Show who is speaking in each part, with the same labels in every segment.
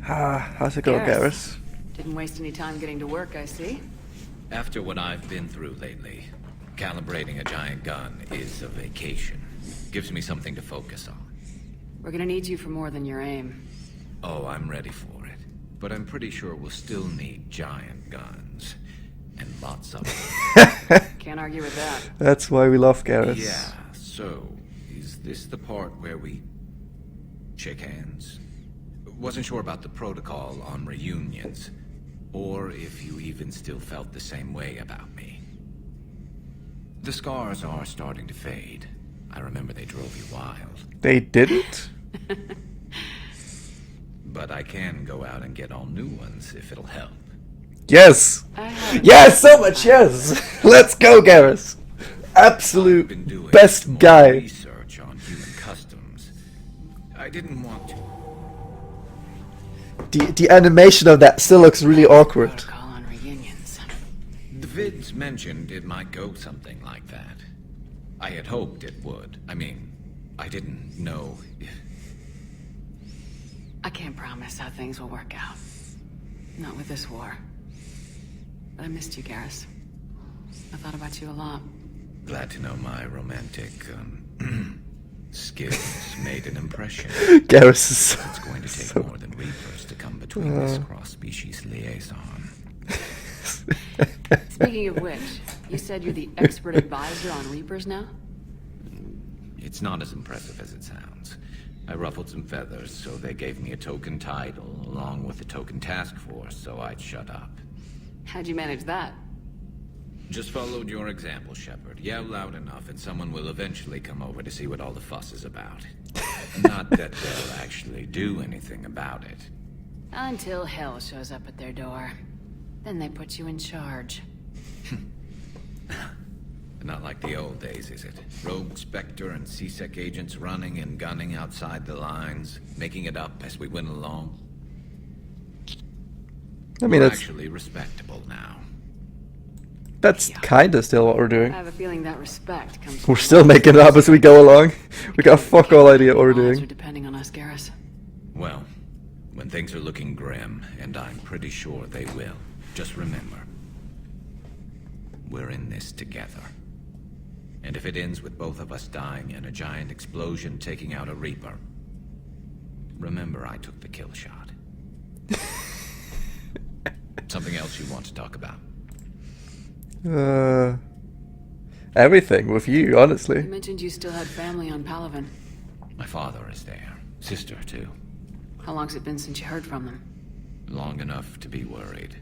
Speaker 1: How's it going, Garrus?
Speaker 2: Didn't waste any time getting to work, I see.
Speaker 3: After what I've been through lately, calibrating a giant gun is a vacation. Gives me something to focus on.
Speaker 2: We're gonna need you for more than your aim.
Speaker 3: Oh, I'm ready for it. But I'm pretty sure we'll still need giant guns. And lots of them.
Speaker 2: Can't argue with that.
Speaker 1: That's why we love Garrus.
Speaker 3: Yeah, so, is this the part where we shake hands? Wasn't sure about the protocol on reunions, or if you even still felt the same way about me. The scars are starting to fade. I remember they drove you wild.
Speaker 1: They didn't?
Speaker 3: But I can go out and get all new ones if it'll help.
Speaker 1: Yes! Yes, so much yes! Let's go, Garrus! Absolute
Speaker 3: I've been doing
Speaker 1: best
Speaker 3: more
Speaker 1: guy.
Speaker 3: research on human customs. I didn't want to.
Speaker 1: The animation of that still looks really awkward.
Speaker 2: Protocol on reunions.
Speaker 3: The vids mentioned it might go something like that. I had hoped it would. I mean, I didn't know if...
Speaker 2: I can't promise how things will work out. Not with this war. But I missed you, Garrus. I thought about you a lot.
Speaker 3: Glad to know my romantic, skills made an impression.
Speaker 1: Garrus is so...
Speaker 3: It's going to take
Speaker 1: so-
Speaker 3: more than Reapers to come between this cross-species liaison.
Speaker 2: Speaking of which, you said you're the expert advisor on Reapers now?
Speaker 3: It's not as impressive as it sounds. I ruffled some feathers, so they gave me a token title, along with a token task force, so I'd shut up.
Speaker 2: How'd you manage that?
Speaker 3: Just followed your example, Shepard. Yell loud enough, and someone will eventually come over to see what all the fuss is about. Not that they'll actually do anything about it.
Speaker 2: Until hell shows up at their door. Then they put you in charge.
Speaker 3: Not like the old days, is it? Rogue Spectre and C-Sec agents running and gunning outside the lines, making it up as we went along.
Speaker 1: I mean,
Speaker 3: We're
Speaker 1: that's
Speaker 3: actually respectable now.
Speaker 1: kinda still what we're
Speaker 2: I
Speaker 1: doing.
Speaker 2: have a feeling that respect comes
Speaker 1: We're
Speaker 2: from
Speaker 1: still making it up as we go along. We got a fuck all idea what we're
Speaker 2: Odds are
Speaker 1: doing.
Speaker 2: depending on us, Garrus.
Speaker 3: Well, when things are looking grim, and I'm pretty sure they will, just remember, we're in this together. And if it ends with both of us dying in a giant explosion taking out a Reaper, remember I took the kill shot. Something else you want to talk about?
Speaker 1: Everything with you,
Speaker 2: You
Speaker 1: honestly.
Speaker 2: mentioned you still had family on Palaven.
Speaker 3: My father is there. Sister, too.
Speaker 2: How long's it been since you heard from them?
Speaker 3: Long enough to be worried.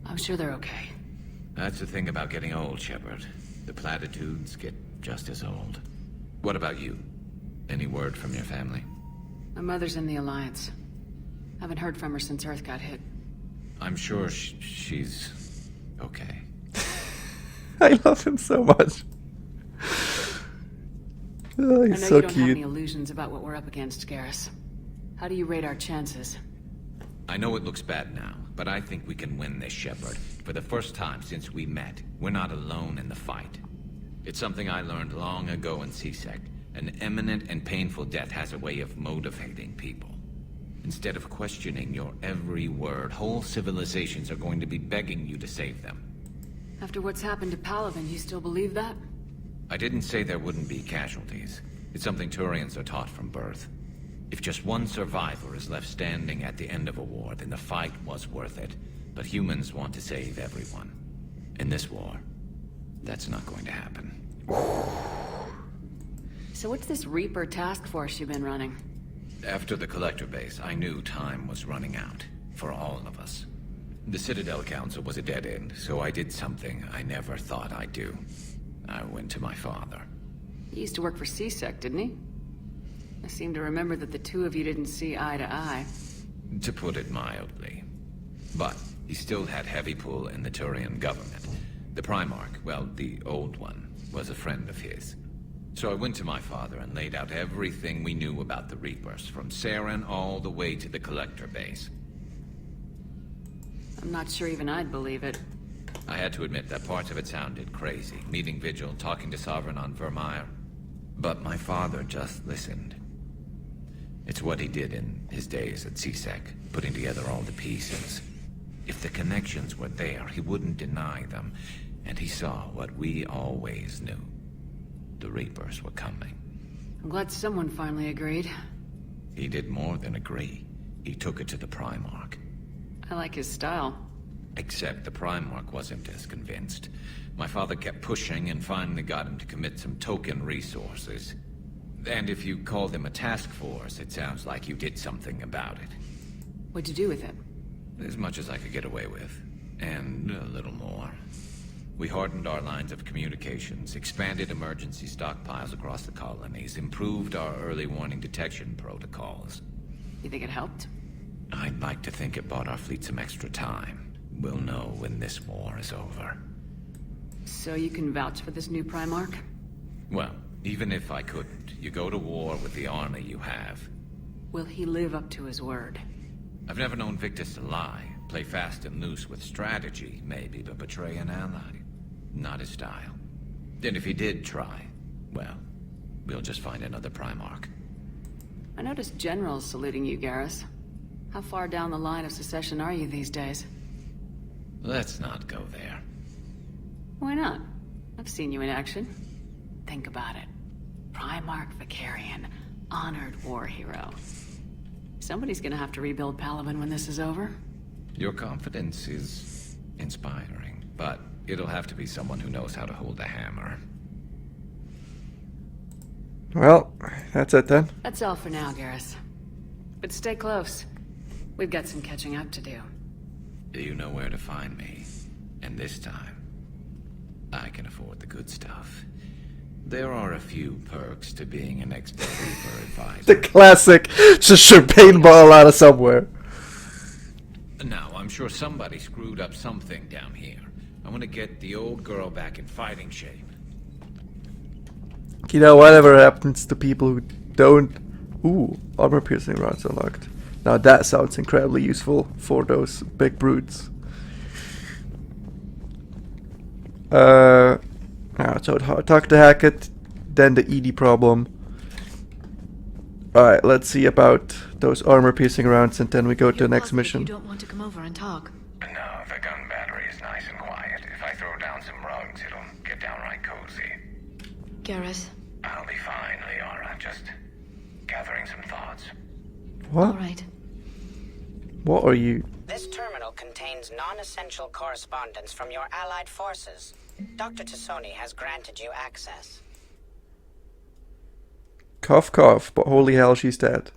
Speaker 2: I'm sure they're okay.
Speaker 3: That's the thing about getting old, Shepard. The platitudes get just as old. What about you? Any word from your family?
Speaker 2: My mother's in the Alliance. Haven't heard from her since Earth got hit.
Speaker 3: I'm sure she's okay.
Speaker 1: I love him so much. Oh,
Speaker 2: I
Speaker 1: he's
Speaker 2: know
Speaker 1: so
Speaker 2: you don't have any
Speaker 1: cute.
Speaker 2: illusions about what we're up against, Garrus. How do you rate our chances?
Speaker 3: I know it looks bad now, but I think we can win this, Shepard. For the first time since we met, we're not alone in the fight. It's something I learned long ago in C-Sec. An imminent and painful death has a way of motivating people. Instead of questioning your every word, whole civilizations are going to be begging you to save them.
Speaker 2: After what's happened to Palaven, you still believe that?
Speaker 3: I didn't say there wouldn't be casualties. It's something Turians are taught from birth. If just one survivor is left standing at the end of a war, then the fight was worth it. But humans want to save everyone. In this war, that's not going to happen.
Speaker 2: So what's this Reaper task force you've been running?
Speaker 3: After the Collector base, I knew time was running out. For all of us. The Citadel Council was a dead end, so I did something I never thought I'd do. I went to my father.
Speaker 2: He used to work for C-Sec, didn't he? I seem to remember that the two of you didn't see eye to eye.
Speaker 3: To put it mildly. But he still had heavy pull in the Turian government. The Primarch, well, the old one, was a friend of his. So I went to my father and laid out everything we knew about the Reapers, from Saren all the way to the Collector base.
Speaker 2: I'm not sure even I'd believe it.
Speaker 3: I had to admit that parts of it sounded crazy, meeting Vigil, talking to Sovereign on Vermeer. But my father just listened. It's what he did in his days at CSEC, putting together all the pieces. If the connections were there, he wouldn't deny them. And he saw what we always knew. The Reapers were coming.
Speaker 2: I'm glad someone finally agreed.
Speaker 3: He did more than agree. He took it to the Primarch.
Speaker 2: I like his style.
Speaker 3: Except the Primarch wasn't as convinced. My father kept pushing and finally got him to commit some token resources. And if you call them a task force, it sounds like you did something about it.
Speaker 2: What'd you do with it?
Speaker 3: As much as I could get away with. And a little more. We hardened our lines of communications, expanded emergency stockpiles across the colonies, improved our early warning detection protocols.
Speaker 2: You think it helped?
Speaker 3: I'd like to think it bought our fleet some extra time. We'll know when this war is over.
Speaker 2: So you can vouch for this new Primarch?
Speaker 3: Well, even if I couldn't, you go to war with the army you have.
Speaker 2: Will he live up to his word?
Speaker 3: I've never known Victus to lie. Play fast and loose with strategy, maybe, but betray an ally. Not his style. And if he did try, well, we'll just find another Primarch.
Speaker 2: I noticed generals saluting you, Garrus. How far down the line of secession are you these days?
Speaker 3: Let's not go there.
Speaker 2: Why not? I've seen you in action. Think about it. Primarch Vicarian, honored war hero. Somebody's gonna have to rebuild Palaven when this is over.
Speaker 3: Your confidence is inspiring, but it'll have to be someone who knows how to hold a hammer.
Speaker 1: Well, that's it then.
Speaker 2: That's all for now, Garrus. But stay close. We've got some catching up to do.
Speaker 3: You know where to find me. And this time, I can afford the good stuff. There are a few perks to being an expert Reaper advisor.
Speaker 1: The classic, just a paintball out of somewhere.
Speaker 3: Now, I'm sure somebody screwed up something down here. I want to get the old girl back in fighting shape.
Speaker 1: You know, whatever happens to people who don't... Ooh, armor-piercing rounds unlocked. Now that sounds incredibly useful for those big brutes. So talk to Hackett, then the ED problem. Alright, let's see about those armor-piercing rounds, and then we go to the next mission.
Speaker 4: You don't want to come over and talk.
Speaker 3: No, the gun battery is nice and quiet. If I throw down some rugs, it'll get downright cozy.
Speaker 4: Garrus.
Speaker 3: I'll be fine, Liara. Just gathering some thoughts.
Speaker 1: What?
Speaker 4: All right.
Speaker 1: What are you?
Speaker 5: This terminal contains non-essential correspondence from your allied forces. Dr. Tassoni has granted you access.
Speaker 1: Cough cough, but holy hell, she's dead.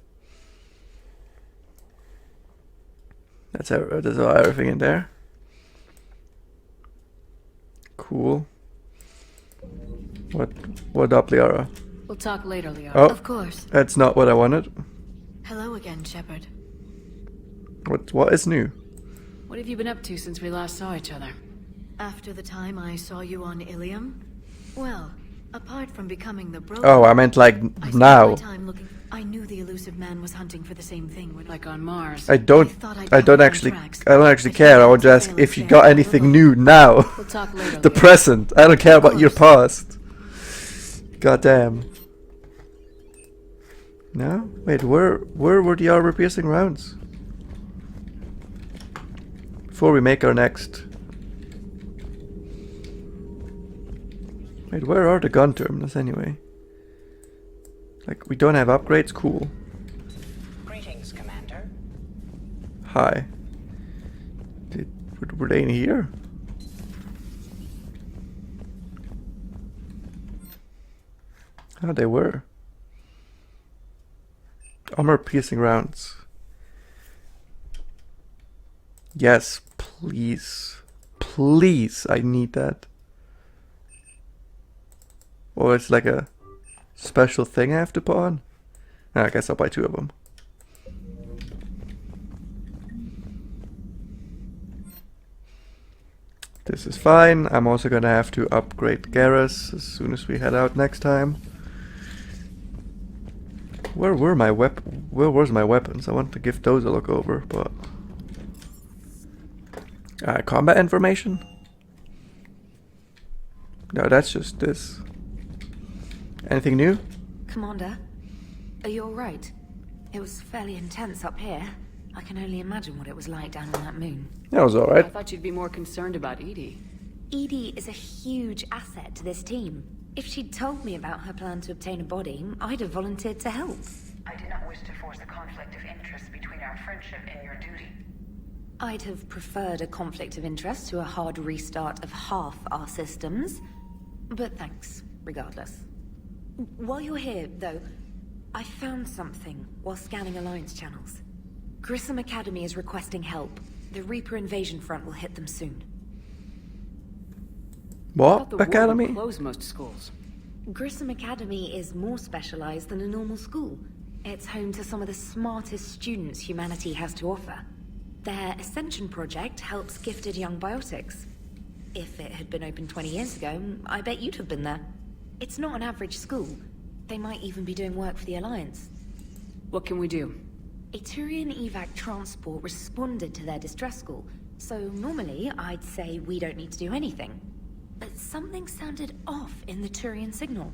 Speaker 1: That's everything in there. Cool. What up, Liara?
Speaker 2: We'll talk later, Liara.
Speaker 1: Oh,
Speaker 4: Of course.
Speaker 1: that's not what I wanted.
Speaker 4: Hello again, Shepard.
Speaker 1: What is new?
Speaker 2: What have you been up to since we last saw each other?
Speaker 4: After the time I saw you on Ilium, well, apart from becoming the broker,
Speaker 1: Oh, I meant like
Speaker 4: I spent
Speaker 1: now.
Speaker 4: my time looking. I knew the elusive man was hunting for the same thing.
Speaker 2: Like on Mars.
Speaker 1: I don't
Speaker 4: I
Speaker 1: actually care. I want to ask if you got anything new now.
Speaker 2: We'll talk later.
Speaker 1: The
Speaker 2: Liara.
Speaker 1: present. I don't care about your past. Goddamn. No? Wait, where were the armor piercing rounds? Before we make our next. Wait, where are the gun terminals anyway? Like, we don't have upgrades? Cool.
Speaker 5: Greetings, Commander.
Speaker 1: Hi. Were they in here? Oh, they were. Armor piercing rounds. Yes, please. Please, I need that. Or it's like a special thing I have to put on? I guess I'll buy 2 of them. This is fine. I'm also gonna have to upgrade Garrus as soon as we head out next time. Where was my weapons? I want to give those a look over, but... combat information? No, that's just this. Anything new?
Speaker 4: Commander, are you all right?
Speaker 6: It was fairly intense up here. I can only imagine what it was like down on that moon.
Speaker 1: That was
Speaker 2: I
Speaker 1: alright.
Speaker 2: thought you'd be more concerned about Edie.
Speaker 6: Edie is a huge asset to this team. If she'd told me about her plan to obtain a body, I'd have volunteered to help.
Speaker 7: I did not wish to force a conflict of interest between our friendship and your duty.
Speaker 6: I'd have preferred a conflict of interest to a hard restart of half our systems. But thanks, regardless. While you're here, though, I found something while scanning Alliance channels. Grissom Academy is requesting help. The Reaper invasion front will hit them soon.
Speaker 2: I thought
Speaker 1: What
Speaker 2: the war would
Speaker 1: academy?
Speaker 2: close most schools.
Speaker 6: Grissom Academy is more specialized than a normal school. It's home to some of the smartest students humanity has to offer. Their Ascension project helps gifted young biotics. If it had been open 20 years ago, I bet you'd have been there. It's not an average school. They might even be doing work for the Alliance.
Speaker 2: What can we do?
Speaker 6: A Turian evac transport responded to their distress call, so normally I'd say we don't need to do anything. But something sounded off in the Turian signal.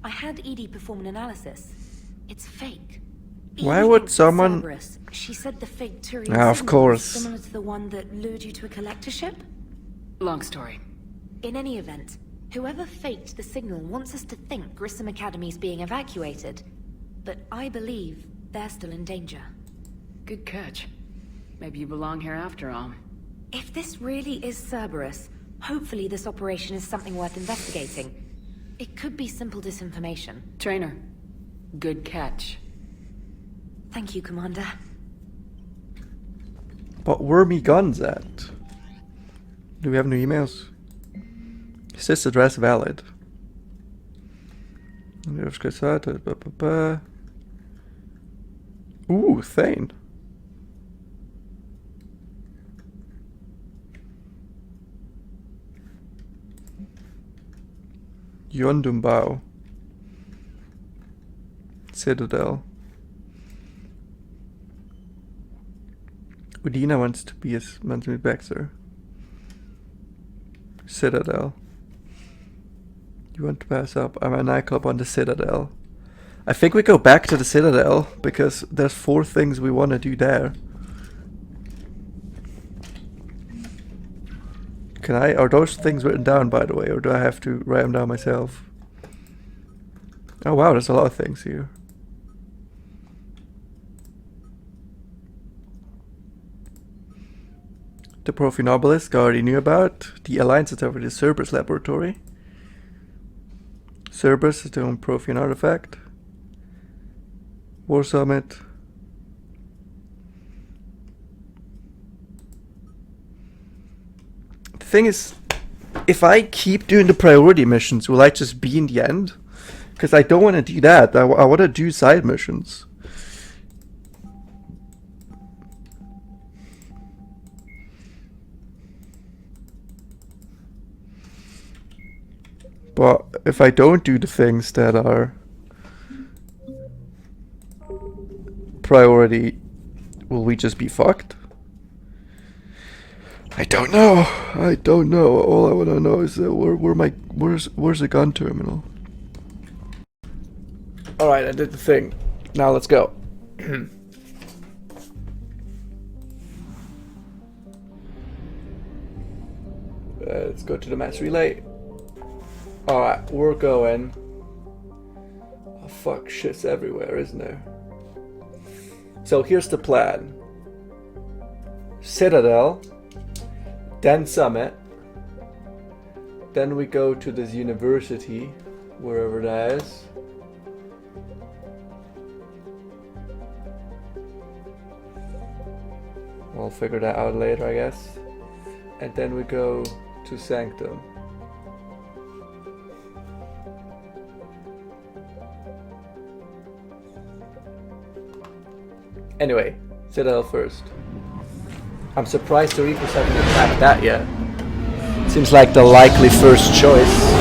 Speaker 6: I had Edie perform an analysis. It's fake.
Speaker 1: Why
Speaker 6: Edie
Speaker 1: would
Speaker 6: thinks it's
Speaker 1: someone-
Speaker 6: Cerberus. She said the fake Turian
Speaker 1: Ah, of
Speaker 6: signal was
Speaker 1: course.
Speaker 6: similar to the one that lured you to a collector ship.
Speaker 2: Long story.
Speaker 6: In any event, whoever faked the signal wants us to think Grissom Academy's being evacuated. But I believe they're still in danger.
Speaker 2: Good catch. Maybe you belong here after all.
Speaker 6: If this really is Cerberus, hopefully this operation is something worth investigating. It could be simple disinformation.
Speaker 2: Trainer, good catch.
Speaker 6: Thank you, Commander.
Speaker 1: But where are me guns at? Do we have no emails? Is this address valid? Ooh, Thane. Yondumbao. Citadel. Udina wants to meet Baxter. Citadel. You want to pass up? I'm a nightclub on the Citadel. I think we go back to the Citadel because there's 4 things we want to do there. Can I? Are those things written down, by the way, or do I have to write them down myself? Oh wow, there's a lot of things here. The Prophenobolist I already knew about. The Alliance is over the Cerberus laboratory. Cerberus is doing Prothean artifact. War Summit. The thing is, if I keep doing the priority missions, will I just be in the end? Because I don't want to do that. I want to do side missions. But if I don't do the things that are priority, will we just be fucked? I don't know. I don't know. All I want to know is where's the gun terminal? All right, I did the thing. Now let's go. Let's go to the mass relay. Alright, we're going. Oh fuck, shit's everywhere, isn't there? So here's the plan. Citadel, then Summit, then we go to this university, wherever that is. We'll figure that out later, I guess. And then we go to Sanctum. Anyway, Citadel first. I'm surprised the Reapers haven't attacked that yet. Seems like the likely first choice.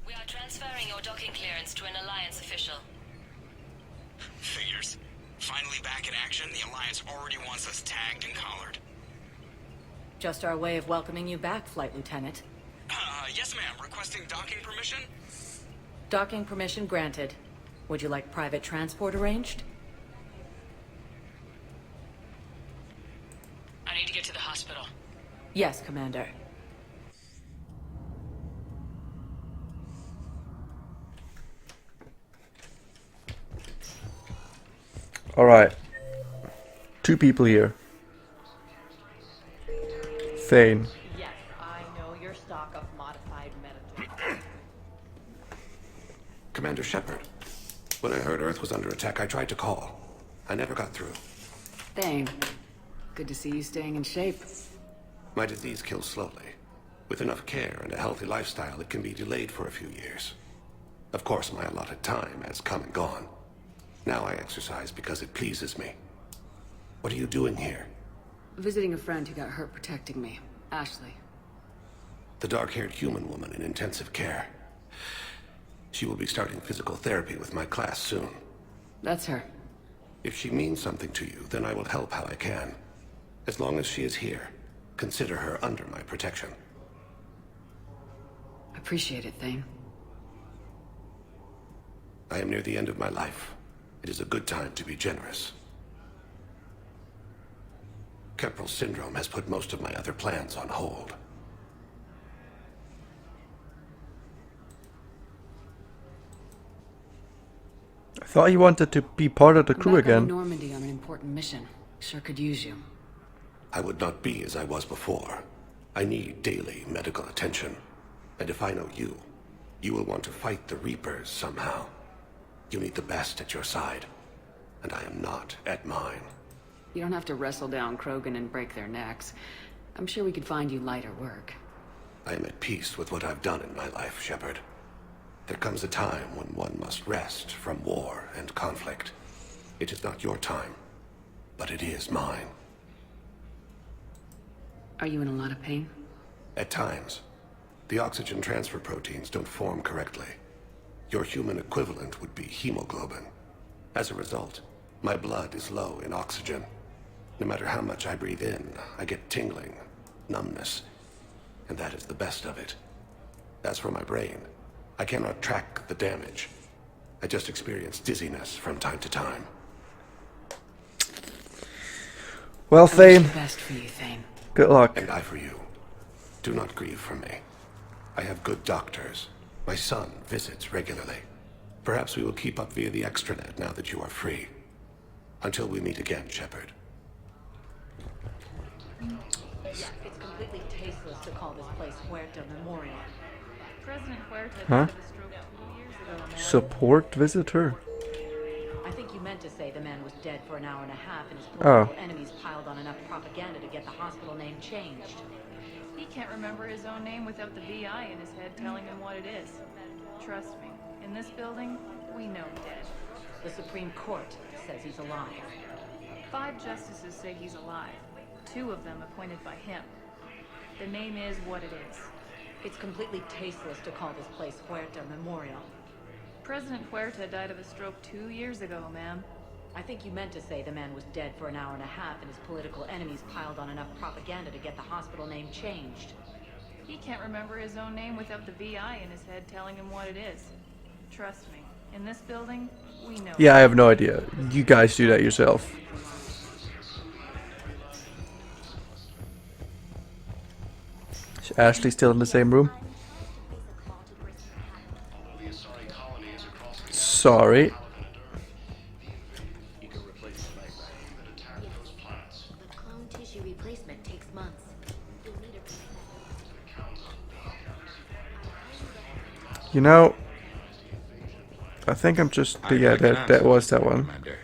Speaker 8: We are transferring your docking clearance to an Alliance official.
Speaker 9: Figures. Finally back in action. mission, the Alliance already wants us tagged and collared.
Speaker 2: Just our way of welcoming you back, Flight Lieutenant.
Speaker 9: Yes, ma'am. Requesting docking permission?
Speaker 2: Docking permission granted. Would you like private transport arranged?
Speaker 8: I need to get to the hospital.
Speaker 2: Yes, Commander.
Speaker 1: Alright. 2 people here. Thane.
Speaker 10: Yes, I know your stock of modified medical.
Speaker 11: Commander Shepard. When I heard Earth was under attack, I tried to call. I never got through.
Speaker 2: Thane. Good to see you staying in shape.
Speaker 11: My disease kills slowly. With enough care and a healthy lifestyle, it can be delayed for a few years. Of course, my allotted time has come and gone. Now I exercise because it pleases me. What are you doing here?
Speaker 2: Visiting a friend who got hurt protecting me. Ashley.
Speaker 11: The dark-haired human woman in intensive care. She will be starting physical therapy with my class soon.
Speaker 2: That's her.
Speaker 11: If she means something to you, then I will help how I can. As long as she is here, consider her under my protection.
Speaker 2: Appreciate it, Thane.
Speaker 11: I am near the end of my life. It is a good time to be generous. Kepral syndrome has put most of my other plans on hold.
Speaker 1: I thought you wanted to be part of the crew
Speaker 2: Back
Speaker 1: again.
Speaker 2: on Normandy on an important mission. Sure could use you.
Speaker 11: I would not be as I was before. I need daily medical attention. And if I know you, you will want to fight the Reapers somehow. You need the best at your side. And I am not at mine.
Speaker 2: You don't have to wrestle down Krogan and break their necks. I'm sure we could find you lighter work.
Speaker 11: I am at peace with what I've done in my life, Shepard. There comes a time when one must rest from war and conflict. It is not your time, but it is mine.
Speaker 2: Are you in a lot of pain?
Speaker 11: At times. The oxygen transfer proteins don't form correctly. Your human equivalent would be hemoglobin. As a result, my blood is low in oxygen. No matter how much I breathe in, I get tingling, numbness, and that is the best of it. As for my brain, I cannot track the damage. I just experience dizziness from time to time.
Speaker 1: Well,
Speaker 2: I wish
Speaker 1: Thane,
Speaker 2: the best for you, Thane.
Speaker 1: good luck.
Speaker 11: And I for you. Do not grieve for me. I have good doctors. My son visits regularly. Perhaps we will keep up via the extranet now that you are free. Until we meet again, Shepard.
Speaker 10: Yeah, it's completely tasteless to call this place Huerta Memorial.
Speaker 7: President Huerta
Speaker 1: Huh?
Speaker 7: died of a stroke 2 years ago, man.
Speaker 1: Support visitor?
Speaker 10: I think you meant to say the man was dead for an hour and a half and his
Speaker 1: Oh.
Speaker 10: political enemies piled on enough propaganda to get the hospital name changed.
Speaker 7: He can't remember his own name without the VI in his head telling him what it is. Trust me, in this building, we know dead.
Speaker 10: The Supreme Court says he's alive.
Speaker 7: 5 justices say he's alive. 2 of them appointed by him. The name is what it is.
Speaker 10: It's completely tasteless to call this place Huerta Memorial.
Speaker 7: President Huerta died of a stroke 2 years ago, ma'am.
Speaker 10: I think you meant to say the man was dead for an hour and a half and his political enemies piled on enough propaganda to get the hospital name changed.
Speaker 7: He can't remember his own name without the VI in his head telling him what it is. Trust me, in this building, we know.
Speaker 1: Yeah, I have no idea. You guys do that yourself. Is Ashley still in the same room? Sorry.
Speaker 4: The clone tissue replacement takes months. You'll need a
Speaker 1: You know, I think I'm just yeah. That was that one.
Speaker 12: Commander.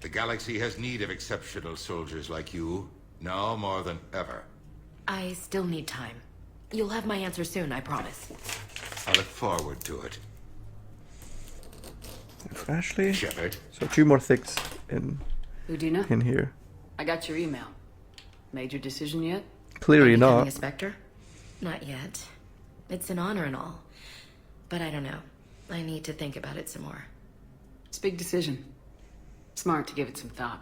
Speaker 12: The galaxy has need of exceptional soldiers like you, now more than ever.
Speaker 6: I still need time. You'll have my answer soon, I promise.
Speaker 12: I look forward to it.
Speaker 1: For Ashley.
Speaker 12: Shepard.
Speaker 1: So 2 more things in
Speaker 2: Udina,
Speaker 1: in here.
Speaker 2: I got your email. Made your decision yet?
Speaker 1: Clearly
Speaker 6: Becoming
Speaker 1: not.
Speaker 6: a Spectre? Not yet. It's an honor and all. But I don't know. I need to think about it some more.
Speaker 2: It's a big decision. Smart to give it some thought.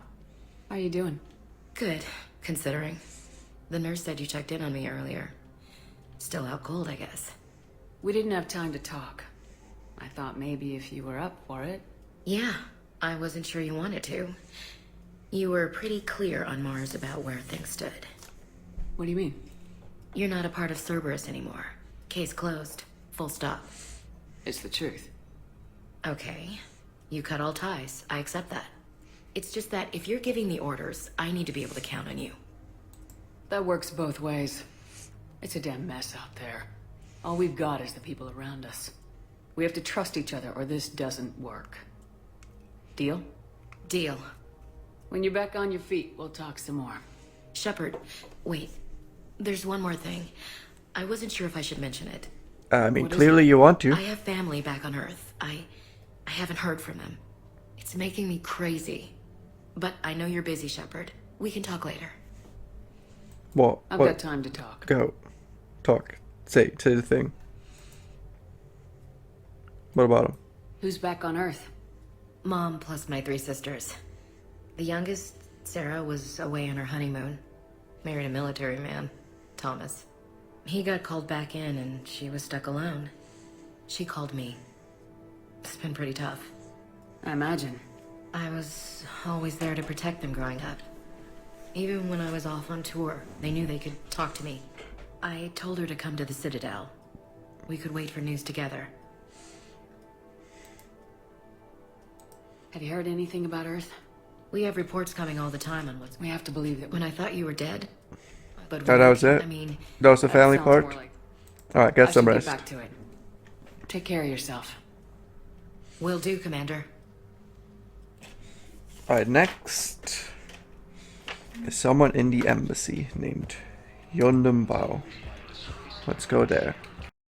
Speaker 2: How you doing?
Speaker 13: Good, considering. The nurse said you checked in on me earlier. Still out cold, I guess.
Speaker 2: We didn't have time to talk. I thought maybe if you were up for it.
Speaker 13: Yeah, I wasn't sure you wanted to. You were pretty clear on Mars about where things stood.
Speaker 2: What do you mean?
Speaker 13: You're not a part of Cerberus anymore. Case closed. Full stop.
Speaker 2: It's the truth.
Speaker 13: Okay. You cut all ties. I accept that. It's just that if you're giving the orders, I need to be able to count on you.
Speaker 2: That works both ways. It's a damn mess out there. All we've got is the people around us. We have to trust each other or this doesn't work. Deal?
Speaker 13: Deal.
Speaker 2: When you're back on your feet, we'll talk some more.
Speaker 13: Shepard, wait. There's one more thing. I wasn't sure if I should mention it.
Speaker 1: I mean, clearly you want to.
Speaker 13: I have family back on Earth. I haven't heard from them. It's making me crazy. But I know you're busy, Shepard. We can talk later.
Speaker 1: What?
Speaker 2: I've got time to talk.
Speaker 1: Go. Talk. Say the thing. What about him?
Speaker 2: Who's back on Earth?
Speaker 13: Mom plus my 3 sisters. The youngest, Sarah, was away on her honeymoon. Married a military man, Thomas. He got called back in and she was stuck alone. She called me. It's been pretty tough.
Speaker 2: I imagine.
Speaker 13: I was always there to protect them growing up. Even when I was off on tour, they knew they could talk to me. I told her to come to the Citadel. We could wait for news together.
Speaker 2: Have you heard anything about Earth?
Speaker 13: We have reports coming all the time on what's...
Speaker 2: We have to believe that...
Speaker 13: When I thought you were dead. But
Speaker 1: Oh, that was it?
Speaker 13: I mean...
Speaker 1: That was the family part? Alright, get some rest.
Speaker 2: Get back to it. Take care of yourself.
Speaker 13: Will do, Commander.
Speaker 1: Alright, next is someone in the embassy named Yondum Bao. Let's go there.